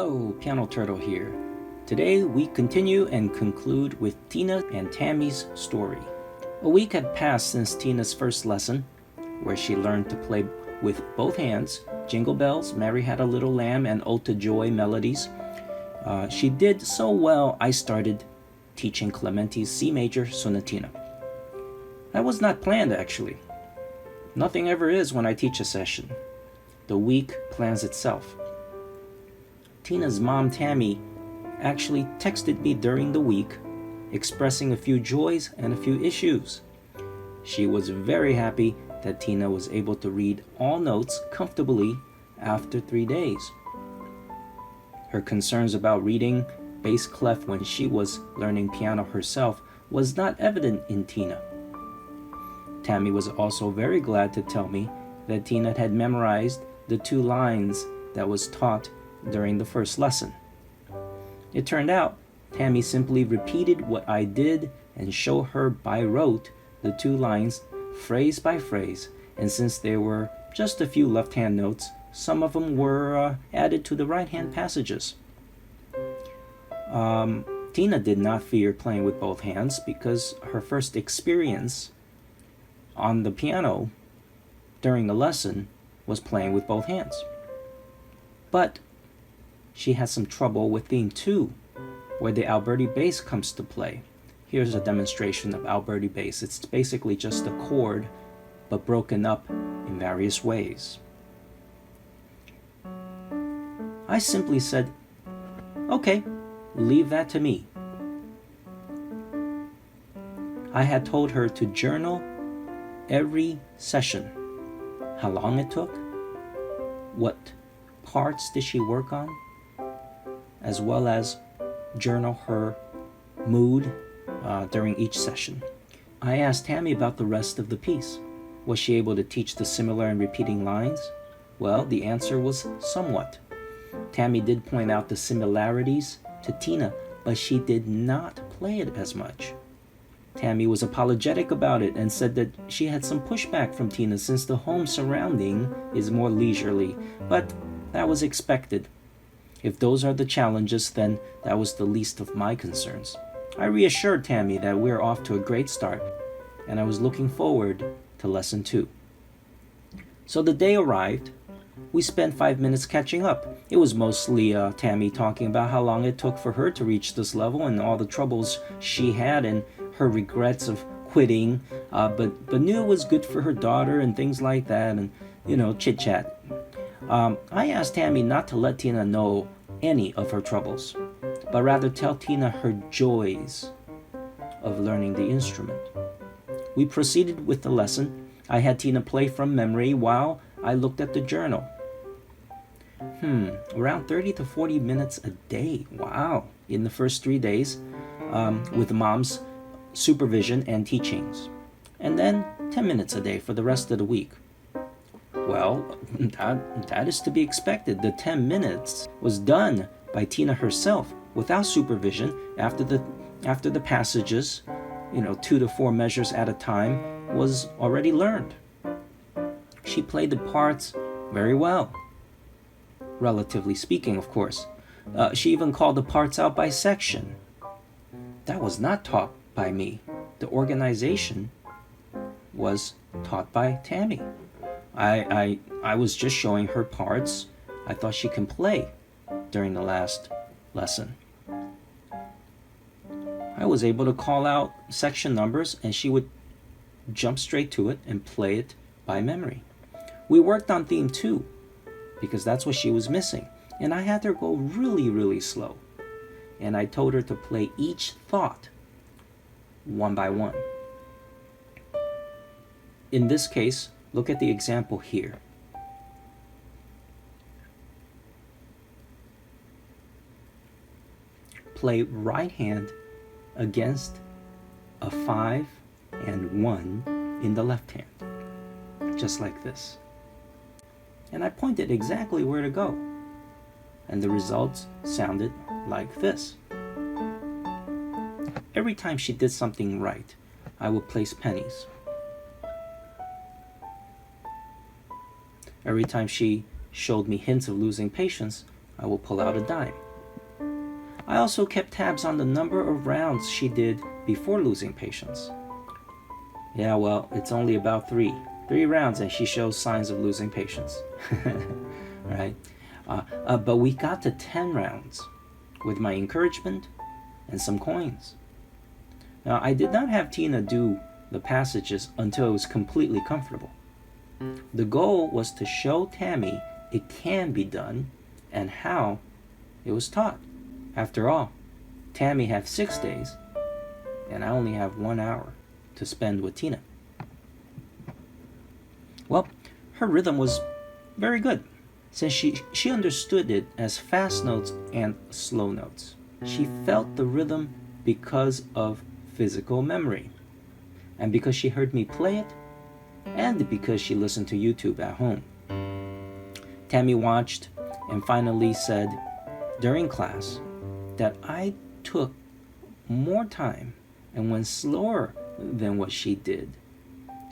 Hello, PianoTurtle here. Today we continue and conclude with Tina and Tammy's story. A week had passed since Tina's first lesson, where she learned to play with both hands, Jingle Bells, Mary Had a Little Lamb, and Ode to Joy melodies. She did so well, I started teaching Clementi's C major sonatina. That was not planned, actually. Nothing ever is when I teach a session. The week plans itself. Tina's mom, Tammy, actually texted me during the week, expressing a few joys and a few issues. She was very happy that Tina was able to read all notes comfortably after 3 days. Her concerns about reading bass clef when she was learning piano herself was not evident in Tina. Tammy was also very glad to tell me that Tina had memorized the 2 lines that was taught during the first lesson. It turned out Tammy simply repeated what I did and showed her by rote the 2 lines phrase by phrase, and since there were just a few left-hand notes, some of them were added to the right-hand passages. Tina did not fear playing with both hands because her first experience on the piano during the lesson was playing with both hands. But she had some trouble with theme 2, where the Alberti bass comes to play. Here's a demonstration of Alberti bass. It's basically just a chord, but broken up in various ways. I simply said, okay, leave that to me. I had told her to journal every session, how long it took, what parts did she work on, as well as journal her mood during each session. I asked Tammy about the rest of the piece. Was she able to teach the similar and repeating lines? Well, the answer was somewhat. Tammy did point out the similarities to Tina, but she did not play it as much. Tammy was apologetic about it and said that she had some pushback from Tina since the home surrounding is more leisurely, but that was expected. If those are the challenges, then that was the least of my concerns. I reassured Tammy that we're off to a great start, and I was looking forward to lesson 2. So the day arrived. We spent 5 minutes catching up. It was mostly Tammy talking about how long it took for her to reach this level and all the troubles she had and her regrets of quitting, but knew it was good for her daughter and things like that, and chit-chat. I asked Tammy not to let Tina know any of her troubles, but rather tell Tina her joys of learning the instrument. We proceeded with the lesson. I had Tina play from memory while I looked at the journal. Around 30 to 40 minutes a day. Wow. In the first 3 days, with mom's supervision and teachings. And then 10 minutes a day for the rest of the week. Well, that is to be expected. The 10 minutes was done by Tina herself without supervision after the passages, 2 to 4 measures at a time, was already learned. She played the parts very well, relatively speaking, of course. She even called the parts out by section. That was not taught by me. The organization was taught by Tammy. I was just showing her parts I thought she can play during the last lesson. I was able to call out section numbers and she would jump straight to it and play it by memory. We worked on theme 2 because that's what she was missing, and I had her go really, really slow. And I told her to play each thought one by one. In this case, look at the example here. Play right hand against a 5 and 1 in the left hand, just like this. And I pointed exactly where to go, and the results sounded like this. Every time she did something right, I would place pennies. Every time she showed me hints of losing patience, I will pull out a dime. I also kept tabs on the number of rounds she did before losing patience. Yeah, well, it's only about three rounds and she shows signs of losing patience. Right? But we got to 10 rounds with my encouragement and some coins. Now, I did not have Tina do the passages until it was completely comfortable. The goal was to show Tammy it can be done and how it was taught. After all, Tammy had 6 days and I only have 1 hour to spend with Tina. Well, her rhythm was very good since she understood it as fast notes and slow notes. She felt the rhythm because of physical memory, and because she heard me play it, and because she listened to YouTube at home. Tammy watched and finally said during class that I took more time and went slower than what she did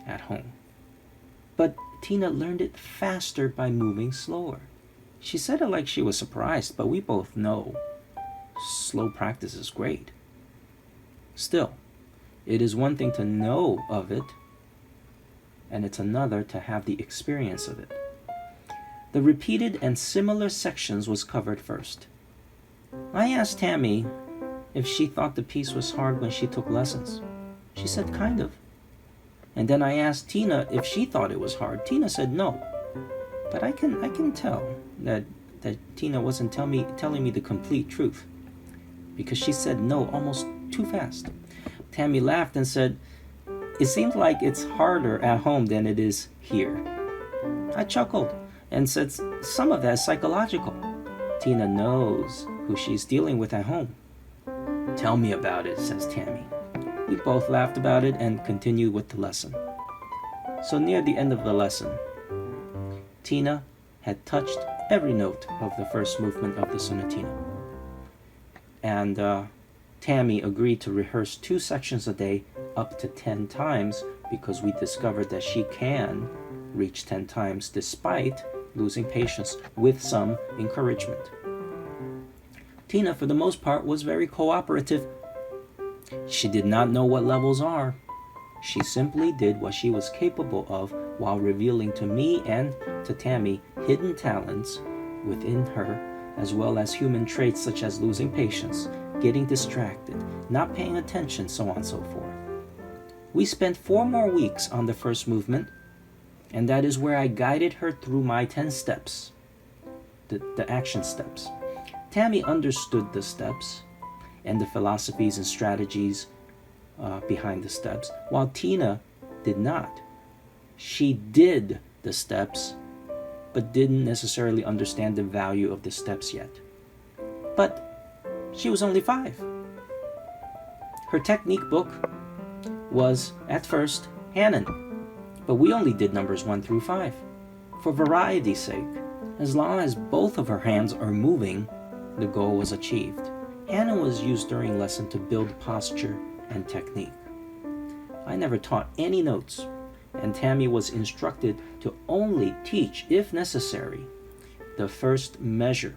at home. But Tina learned it faster by moving slower. She said it like she was surprised, but we both know slow practice is great. Still, it is one thing to know of it, and it's another to have the experience of it. The repeated and similar sections was covered first. I asked Tammy if she thought the piece was hard when she took lessons. She said kind of. And then I asked Tina if she thought it was hard. Tina said no. But I can tell that Tina wasn't telling me the complete truth, because she said no almost too fast. Tammy laughed and said, "It seems like it's harder at home than it is here." I chuckled and said some of that is psychological. Tina knows who she's dealing with at home. "Tell me about it," says Tammy. We both laughed about it and continued with the lesson. So near the end of the lesson, Tina had touched every note of the first movement of the sonatina. And Tammy agreed to rehearse 2 sections a day up to 10 times because we discovered that she can reach 10 times despite losing patience with some encouragement. Tina, for the most part, was very cooperative. She did not know what levels are. She simply did what she was capable of while revealing to me and to Tammy hidden talents within her, as well as human traits such as losing patience, getting distracted, not paying attention, so on and so forth. We spent 4 more weeks on the first movement, and that is where I guided her through my 10 steps, the action steps. Tammy understood the steps and the philosophies and strategies behind the steps, while Tina did not. She did the steps, but didn't necessarily understand the value of the steps yet. But she was only 5. Her technique book was, at first, Hanon, but we only did numbers 1 through 5. For variety's sake, as long as both of her hands are moving, the goal was achieved. Hanon was used during lesson to build posture and technique. I never taught any notes, and Tammy was instructed to only teach, if necessary, the first measure.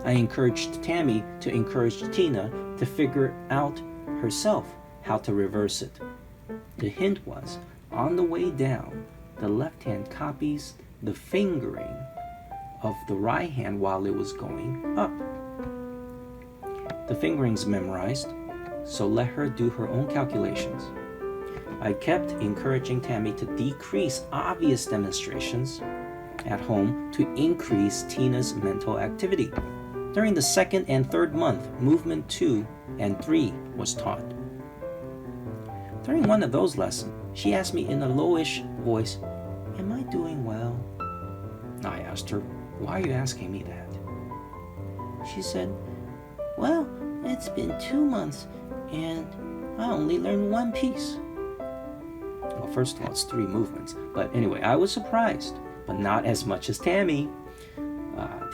I encouraged Tammy to encourage Tina to figure out herself how to reverse it. The hint was, on the way down, the left hand copies the fingering of the right hand while it was going up. The fingering's memorized, so let her do her own calculations. I kept encouraging Tammy to decrease obvious demonstrations at home to increase Tina's mental activity. During the 2nd and 3rd month, movement 2 and 3 was taught. During one of those lessons, she asked me in a lowish voice, "Am I doing well?" I asked her, "Why are you asking me that?" She said, "Well, it's been 2 months and I only learned 1 piece." Well, first of all, it's 3 movements. But anyway, I was surprised, but not as much as Tammy.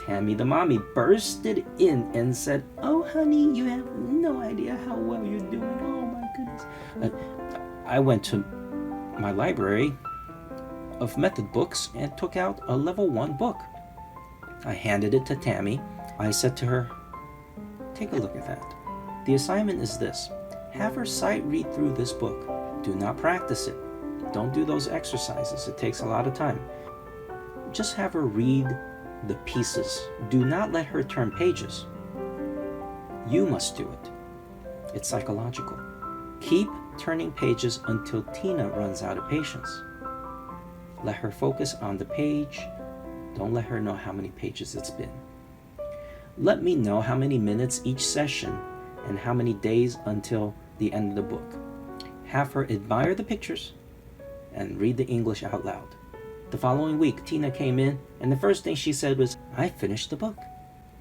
Tammy, the mommy, bursted in and said, "Oh, honey, you have no idea how well you're doing. Oh, my goodness." I went to my library of method books and took out a level 1 book. I handed it to Tammy I said to her, take a look at that. The assignment is this. Have her sight read through this book. Do not practice it. Don't do those exercises. It takes a lot of time. Just have her read the pieces. Do not let her turn pages. You must do it. It's psychological. Keep turning pages until Tina runs out of patience. Let her focus on the page. Don't let her know how many pages it's been. Let me know how many minutes each session and how many days until the end of the book. Have her admire the pictures and read the English out loud. The following week, Tina came in, and the first thing she said was, I finished the book.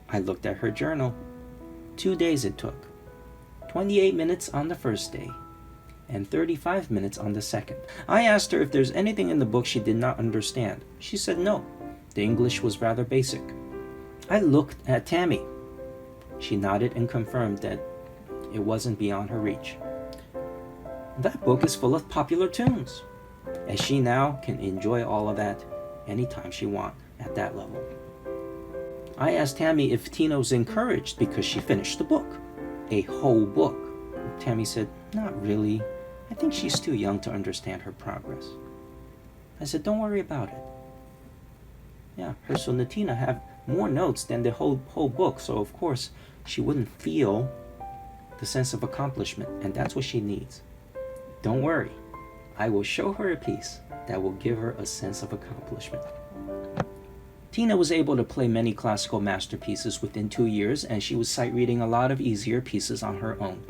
I looked at her journal. 2 days it took. 28 minutes on the first day, and 35 minutes on the second. I asked her if there's anything in the book she did not understand. She said no. The English was rather basic. I looked at Tammy. She nodded and confirmed that it wasn't beyond her reach. That book is full of popular tunes, and she now can enjoy all of that anytime she wants at that level. I asked Tammy if Tina was encouraged because she finished the book, a whole book. Tammy said, not really. I think she's too young to understand her progress. I said, don't worry about it. Yeah, her sonatina have more notes than the whole book, so of course she wouldn't feel the sense of accomplishment, and that's what she needs. Don't worry, I will show her a piece that will give her a sense of accomplishment. Tina was able to play many classical masterpieces within 2 years, and she was sight reading a lot of easier pieces on her own.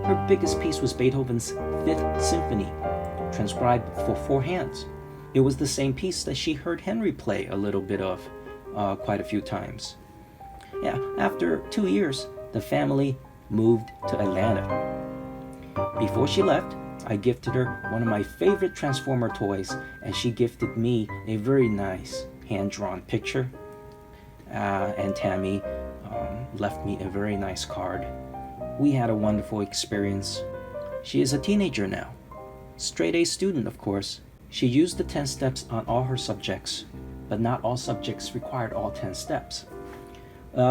Her biggest piece was Beethoven's Fifth Symphony, transcribed for 4 hands. It was the same piece that she heard Henry play a little bit of quite a few times. Yeah, after 2 years, the family moved to Atlanta. Before she left, I gifted her one of my favorite Transformer toys, and she gifted me a very nice hand-drawn picture. And Tammy left me a very nice card. We had a wonderful experience. She is a teenager now. Straight A student, of course. She used the 10 steps on all her subjects, but not all subjects required all 10 steps.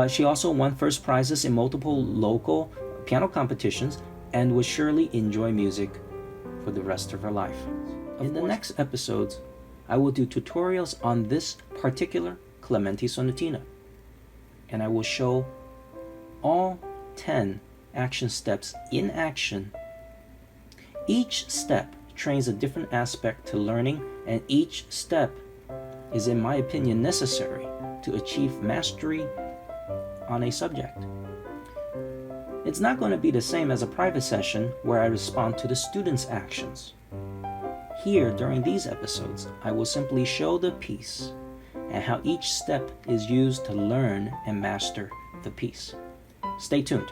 She also won first prizes in multiple local piano competitions and would surely enjoy music for the rest of her life. In the next episodes, I will do tutorials on this particular Clementi sonatina, and I will show all 10 action steps in action. Each step trains a different aspect to learning, and each step is, in my opinion, necessary to achieve mastery on a subject. It's not going to be the same as a private session where I respond to the students' actions. Here, during these episodes, I will simply show the piece and how each step is used to learn and master the piece. Stay tuned.